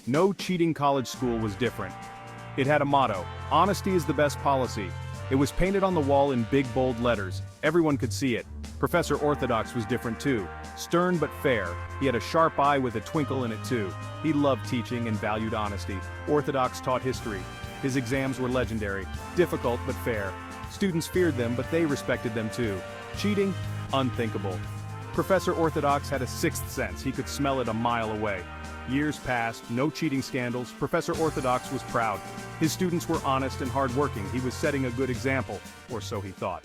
No cheating college school was different. It had a motto: honesty is the best policy. It was painted on the wall in big bold letters. Everyone could see it. Professor Orthodox was different too. Stern but fair. He had a sharp eye with a twinkle in it too. He loved teaching and valued honesty. Orthodox taught history. His exams were legendary. Difficult but fair. Students feared them, but they respected them too. Cheating? Unthinkable. Professor Orthodox had a sixth sense. He could smell it a mile away. Years passed, no cheating scandals. Professor Orthodox was proud. His students were honest and hardworking. He was setting a good example, or so he thought.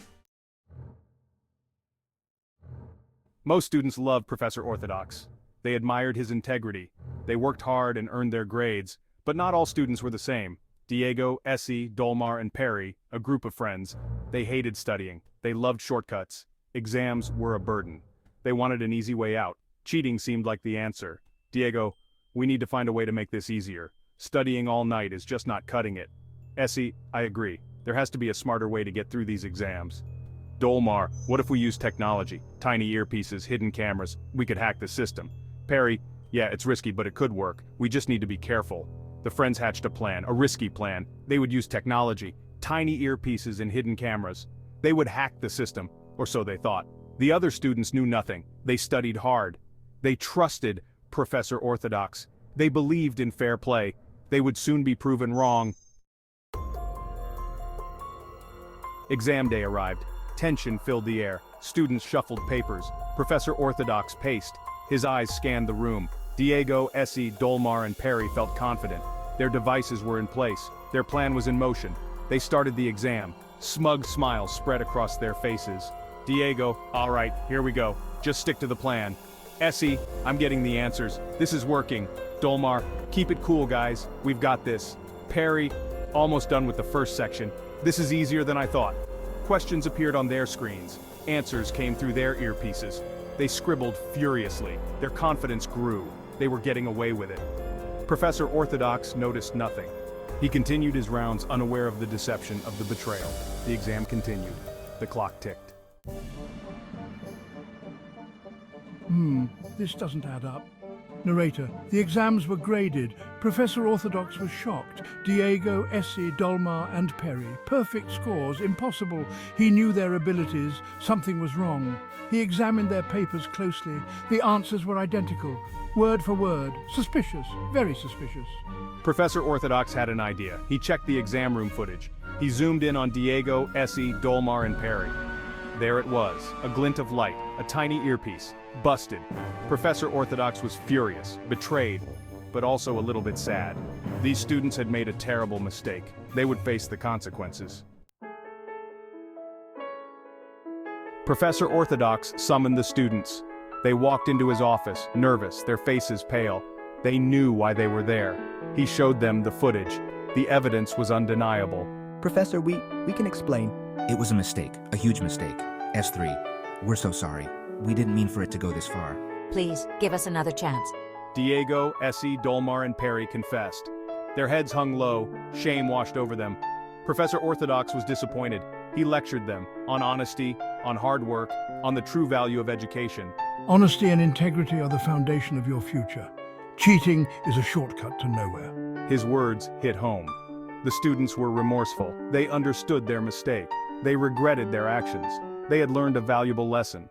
Most students loved Professor Orthodox. They admired his integrity. They worked hard and earned their grades, but not all students were the same. Diego, Essie, Dolmar, and Perry, a group of friends, they hated studying. They loved shortcuts. Exams were a burden. They wanted an easy way out. Cheating seemed like the answer. Diego, we need to find a way to make this easier. Studying all night is just not cutting it. Essie, I agree. There has to be a smarter way to get through these exams. Dolmar, what if we use technology? Tiny earpieces, hidden cameras, we could hack the system. Perry, yeah, it's risky, but it could work. We just need to be careful. The friends hatched a plan, a risky plan. They would use technology, tiny earpieces and hidden cameras. They would hack the system, or so they thought. The other students knew nothing. They studied hard. They trusted Professor Orthodox. They believed in fair play. They would soon be proven wrong. Exam day arrived. Tension filled the air. Students shuffled papers. Professor Orthodox paced. His eyes scanned the room. Diego, Essie, Dolmar, and Perry felt confident. Their devices were in place. Their plan was in motion. They started the exam. Smug smiles spread across their faces. Diego, all right, here we go. Just stick to the plan. Essie, I'm getting the answers. This is working. Dolmar, keep it cool, guys. We've got this. Perry, almost done with the first section. This is easier than I thought. Questions appeared on their screens. Answers came through their earpieces. They scribbled furiously. Their confidence grew. They were getting away with it. Professor Orthodox noticed nothing. He continued his rounds, unaware of the deception, of the betrayal. The exam continued. The clock ticked. This doesn't add up. Narrator, the exams were graded. Professor Orthodox was shocked. Diego, Essie, Dolmar, and Perry. Perfect scores, impossible. He knew their abilities. Something was wrong. He examined their papers closely. The answers were identical. Word for word. Suspicious. Very suspicious. Professor Orthodox had an idea. He checked the exam room footage. He zoomed in on Diego, Essie, Dolmar, and Perry. There it was, a glint of light, a tiny earpiece. Busted. Professor Orthodox was furious, betrayed, but also a little bit sad. These students had made a terrible mistake. They would face the consequences. Professor Orthodox summoned the students. They walked into his office, nervous, their faces pale. They knew why they were there. He showed them the footage. The evidence was undeniable. Professor, we can explain. It was a mistake, a huge mistake. S3, we're so sorry. We didn't mean for it to go this far. Please, give us another chance. Diego, Essie, Dolmar, and Perry confessed. Their heads hung low, shame washed over them. Professor Orthodox was disappointed. He lectured them on honesty, on hard work, on the true value of education. Honesty and integrity are the foundation of your future. Cheating is a shortcut to nowhere. His words hit home. The students were remorseful. They understood their mistake. They regretted their actions. They had learned a valuable lesson.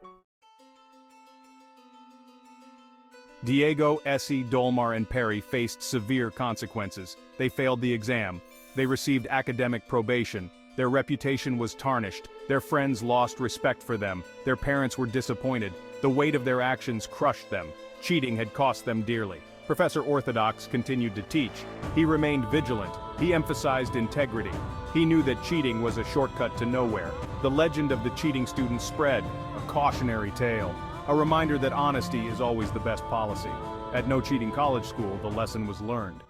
Diego, Essie, Dolmar, and Perry faced severe consequences. They failed the exam. They received academic probation. Their reputation was tarnished. Their friends lost respect for them. Their parents were disappointed. The weight of their actions crushed them. Cheating had cost them dearly. Professor Orthodox continued to teach. He remained vigilant. He emphasized integrity. He knew that cheating was a shortcut to nowhere. The legend of the cheating student spread, a cautionary tale. A reminder that honesty is always the best policy. At No Cheating College School, the lesson was learned.